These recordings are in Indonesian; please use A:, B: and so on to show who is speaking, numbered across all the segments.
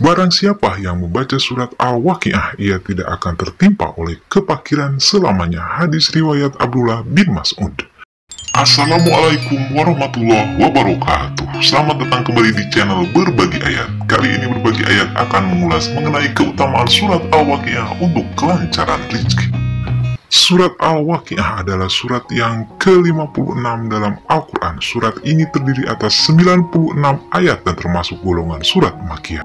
A: Barang siapa yang membaca surat Al-Waqiah, ia tidak akan tertimpa oleh kepakiran selamanya. Hadis riwayat Abdullah bin Mas'ud. Assalamualaikum warahmatullahi wabarakatuh. Selamat datang kembali di channel Berbagi Ayat. Kali ini Berbagi Ayat akan mengulas mengenai keutamaan surat Al-Waqiah untuk kelancaran rezeki. Surat Al-Waqiah adalah surat yang ke-56 dalam Al-Quran. Surat ini terdiri atas 96 ayat dan termasuk golongan surat Makkiyah.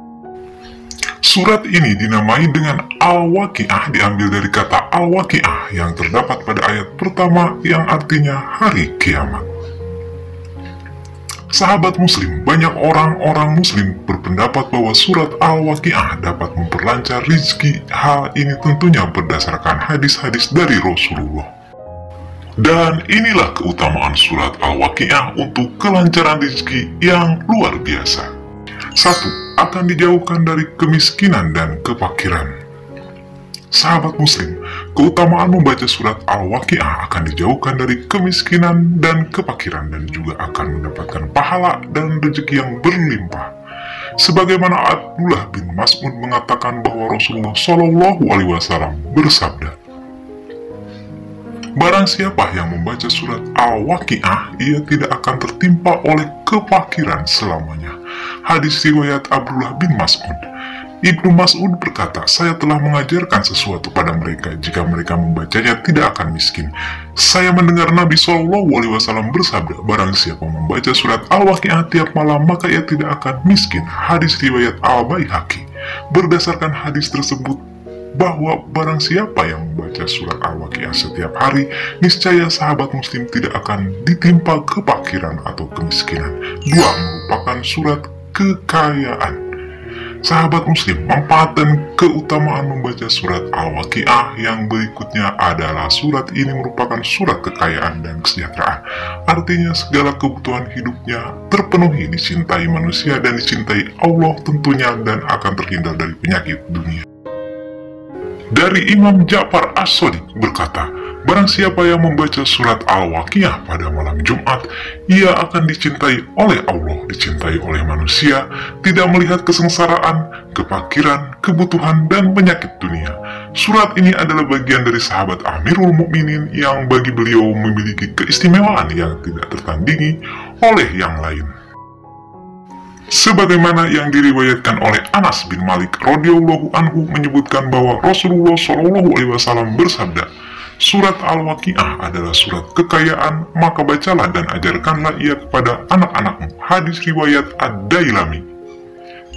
A: Surat ini dinamai dengan Al-Waqiah diambil dari kata Al-Waqiah yang terdapat pada ayat pertama yang artinya hari kiamat. Sahabat muslim, banyak orang-orang muslim berpendapat bahwa surat Al-Waqiah dapat memperlancar rizki. Hal ini tentunya berdasarkan hadis-hadis dari Rasulullah. Dan inilah keutamaan surat Al-Waqiah untuk kelancaran rizki yang luar biasa. 1. Akan dijauhkan dari kemiskinan dan kefakiran. Sahabat muslim, keutamaan membaca surat Al-Waqiah akan dijauhkan dari kemiskinan dan kefakiran dan juga akan mendapatkan pahala dan rezeki yang berlimpah. Sebagaimana Abdullah bin Mas'ud mengatakan bahwa Rasulullah Shallallahu Alaihi Wasallam bersabda, barang siapa yang membaca surat Al-Waqiah, ia tidak akan tertimpa oleh kefakiran selamanya. Hadis riwayat Abdullah bin Mas'ud. Ibnu Mas'ud berkata, saya telah mengajarkan sesuatu pada mereka, jika mereka membacanya tidak akan miskin. Saya mendengar Nabi SAW bersabda, barang siapa membaca surat Al-Waqiah tiap malam, maka ia tidak akan miskin. Hadis riwayat Al-Baihaqi. Berdasarkan hadis tersebut, bahwa barang siapa yang membaca surat Al-Waqiah setiap hari, niscaya sahabat muslim tidak akan ditimpa kefakiran atau kemiskinan. 2. Merupakan surat kekayaan. Sahabat muslim, manfaat dan keutamaan membaca surat Al-Waqiah yang berikutnya adalah surat ini merupakan surat kekayaan dan kesejahteraan. Artinya segala kebutuhan hidupnya terpenuhi, dicintai manusia dan dicintai Allah tentunya, dan akan terhindar dari penyakit dunia. Dari Imam Ja'far As-Shadiq berkata, barang siapa yang membaca surat Al-Waqiah pada malam Jumat, ia akan dicintai oleh Allah, dicintai oleh manusia, tidak melihat kesengsaraan, kefakiran, kebutuhan, dan penyakit dunia. Surat ini adalah bagian dari sahabat Amirul Mukminin yang bagi beliau memiliki keistimewaan yang tidak tertandingi oleh yang lain. Sebagaimana yang diriwayatkan oleh Anas bin Malik radhiyallahu anhu menyebutkan bahwa Rasulullah Shallallahu Alaihi Wasallam bersabda, surat Al-Waqiah adalah surat kekayaan, maka bacalah dan ajarkanlah ia kepada anak-anakmu. Hadis riwayat Ad-Dailami.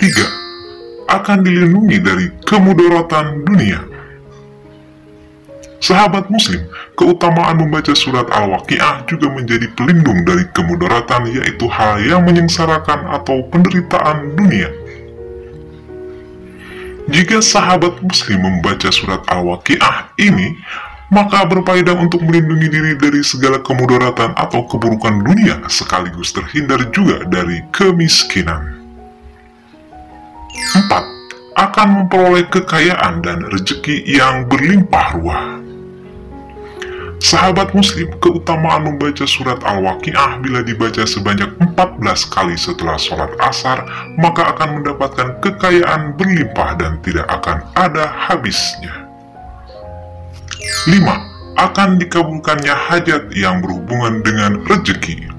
A: 3. Akan dilindungi dari kemudaratan dunia. Sahabat muslim, keutamaan membaca surat Al-Waqiah juga menjadi pelindung dari kemudaratan, yaitu hal yang menyengsarakan atau penderitaan dunia. Jika sahabat muslim membaca surat Al-Waqiah ini, maka berfaedah untuk melindungi diri dari segala kemudaratan atau keburukan dunia, sekaligus terhindar juga dari kemiskinan. 4. Akan memperoleh kekayaan dan rezeki yang berlimpah ruah. Sahabat muslim, keutamaan membaca surat Al-Waqiah bila dibaca sebanyak 14 kali setelah sholat asar, maka akan mendapatkan kekayaan berlimpah dan tidak akan ada habisnya. 5. Akan dikabulkannya hajat yang berhubungan dengan rezeki.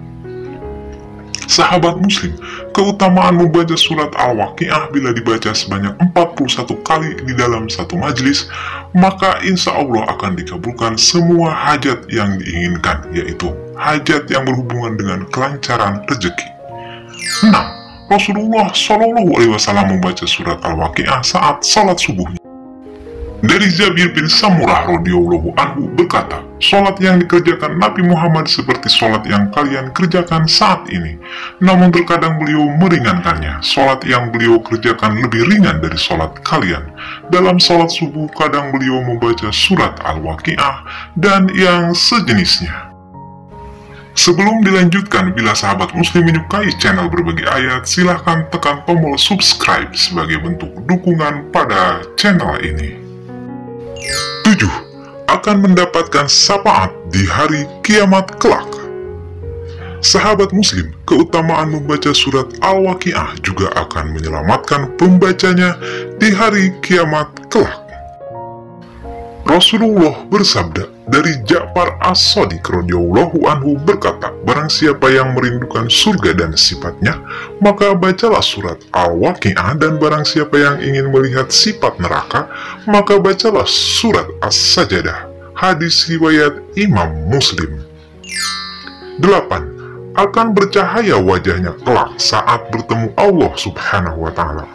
A: Sahabat muslim, keutamaan membaca surat Al-Waqiah bila dibaca sebanyak 41 kali di dalam satu majlis, maka insya Allah akan dikabulkan semua hajat yang diinginkan, yaitu hajat yang berhubungan dengan kelancaran rezeki. 6. Rasulullah Shallallahu Alaihi Wasallam membaca surat Al-Waqiah saat salat subuhnya. Dari Jabir bin Samurah radhiyallahu anhu berkata, sholat yang dikerjakan Nabi Muhammad seperti sholat yang kalian kerjakan saat ini. Namun terkadang beliau meringankannya. Sholat yang beliau kerjakan lebih ringan dari sholat kalian. Dalam sholat subuh kadang beliau membaca surat Al-Waqiah dan yang sejenisnya. Sebelum dilanjutkan, bila sahabat muslim menyukai channel Berbagi Ayat, silahkan tekan tombol subscribe sebagai bentuk dukungan pada channel ini. 7. Akan mendapatkan syafaat di hari kiamat kelak. Sahabat muslim, keutamaan membaca surat Al-Waqiah juga akan menyelamatkan pembacanya di hari kiamat kelak. Rasulullah bersabda dari Ja'far As-Shadiq radhiyallahu anhu berkata, barang siapa yang merindukan surga dan sifatnya, maka bacalah surat Al-Waqiah, dan barang siapa yang ingin melihat sifat neraka, maka bacalah surat As-Sajdah. Hadis riwayat Imam Muslim. 8. Akan bercahaya wajahnya kelak saat bertemu Allah subhanahu wa ta'ala.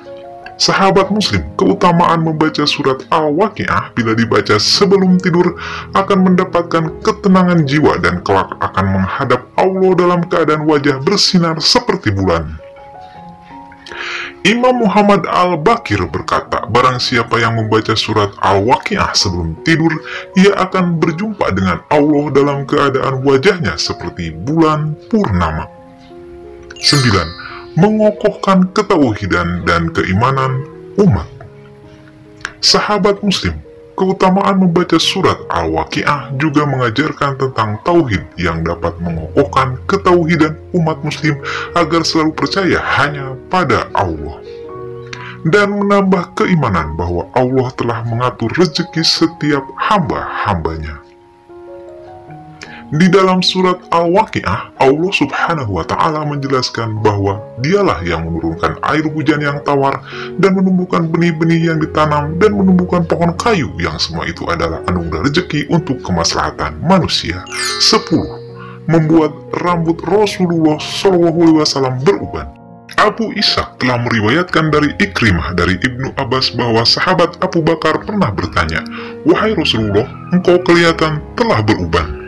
A: Sahabat muslim, keutamaan membaca surat Al-Waqiah bila dibaca sebelum tidur akan mendapatkan ketenangan jiwa dan kelak akan menghadap Allah dalam keadaan wajah bersinar seperti bulan. Imam Muhammad Al-Baqir berkata, barang siapa yang membaca surat Al-Waqiah sebelum tidur, ia akan berjumpa dengan Allah dalam keadaan wajahnya seperti bulan purnama. 9. Mengokohkan ketauhidan dan keimanan umat. Sahabat muslim, keutamaan membaca surat Al-Waqiah juga mengajarkan tentang tauhid yang dapat mengokohkan ketauhidan umat muslim agar selalu percaya hanya pada Allah, dan menambah keimanan bahwa Allah telah mengatur rezeki setiap hamba-hambanya. Di dalam surat Al-Waqiah, Allah subhanahu wa ta'ala menjelaskan bahwa dialah yang menurunkan air hujan yang tawar dan menumbuhkan benih-benih yang ditanam dan menumbuhkan pohon kayu yang semua itu adalah anugerah rezeki untuk kemaslahatan manusia. 10. Membuat rambut Rasulullah SAW beruban. Abu Ishaq telah meriwayatkan dari Ikrimah dari Ibnu Abbas bahwa sahabat Abu Bakar pernah bertanya, "Wahai Rasulullah, engkau kelihatan telah beruban."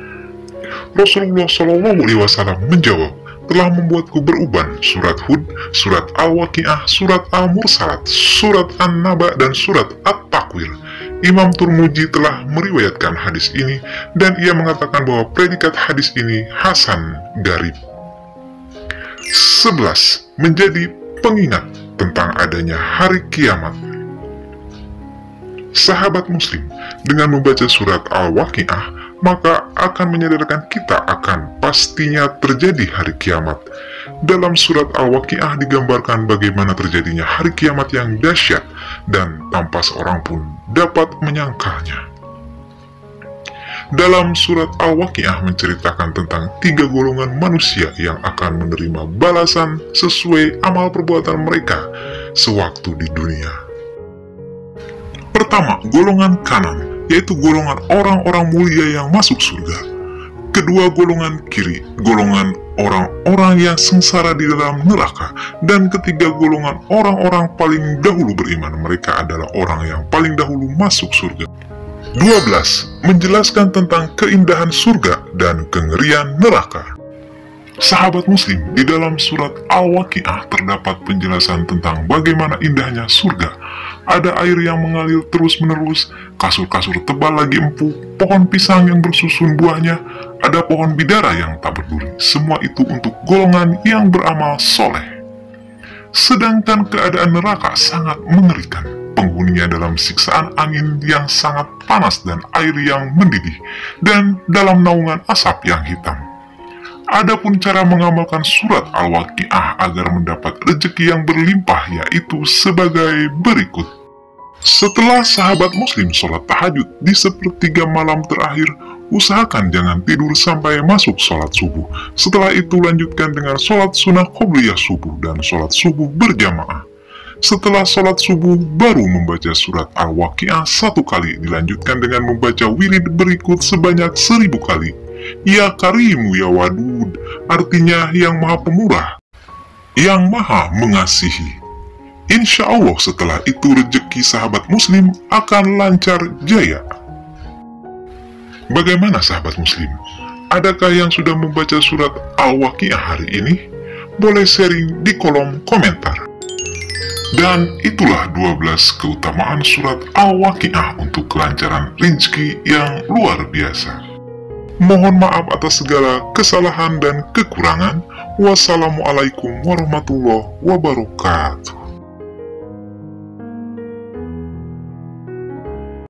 A: Rasulullah SAW menjawab, "Telah membuatku beruban surat Hud, surat Al-Waqiah, surat Al-Mursalat, surat An-Naba, dan surat At-Takwir." Imam Turmuji telah meriwayatkan hadis ini dan ia mengatakan bahwa predikat hadis ini hasan garib. 11. Menjadi pengingat tentang adanya hari kiamat. Sahabat muslim, dengan membaca surat Al-Waqiah, maka akan menyadarkan kita akan pastinya terjadi hari kiamat. Dalam surat Al-Waqiah digambarkan bagaimana terjadinya hari kiamat yang dahsyat dan tanpa seorang pun dapat menyangkalnya. Dalam surat Al-Waqiah menceritakan tentang 3 golongan manusia yang akan menerima balasan sesuai amal perbuatan mereka sewaktu di dunia. Pertama, golongan kanan, yaitu golongan orang-orang mulia yang masuk surga. Kedua, golongan kiri, golongan orang-orang yang sengsara di dalam neraka. Dan ketiga, golongan orang-orang paling dahulu beriman, mereka adalah orang yang paling dahulu masuk surga. 12. Menjelaskan tentang keindahan surga dan kengerian neraka. Sahabat muslim, di dalam surat Al-Waqiah terdapat penjelasan tentang bagaimana indahnya surga. Ada air yang mengalir terus-menerus, kasur-kasur tebal lagi empuk, pohon pisang yang bersusun buahnya, ada pohon bidara yang tak berduri. Semua itu untuk golongan yang beramal soleh. Sedangkan keadaan neraka sangat mengerikan. Penghuninya dalam siksaan angin yang sangat panas dan air yang mendidih, dan dalam naungan asap yang hitam. Adapun cara mengamalkan surat Al-Waqiah agar mendapat rezeki yang berlimpah yaitu sebagai berikut. Setelah sahabat muslim sholat tahajud di sepertiga malam terakhir, usahakan jangan tidur sampai masuk sholat subuh. Setelah itu lanjutkan dengan sholat sunnah qobliyah subuh dan sholat subuh berjamaah. Setelah sholat subuh baru membaca surat Al-Waqiah 1 kali, dilanjutkan dengan membaca wirid berikut sebanyak 1000 kali. Ya Karimu ya Wadud, artinya yang maha pemurah, yang maha mengasihi. Insya Allah setelah itu rezeki sahabat muslim akan lancar jaya. Bagaimana sahabat muslim? Adakah yang sudah membaca surat Al-Waqiah hari ini? Boleh sharing di kolom komentar. Dan itulah 12 keutamaan surat Al-Waqiah untuk kelancaran rezeki yang luar biasa. Mohon maaf atas segala kesalahan dan kekurangan. Wassalamualaikum warahmatullahi wabarakatuh.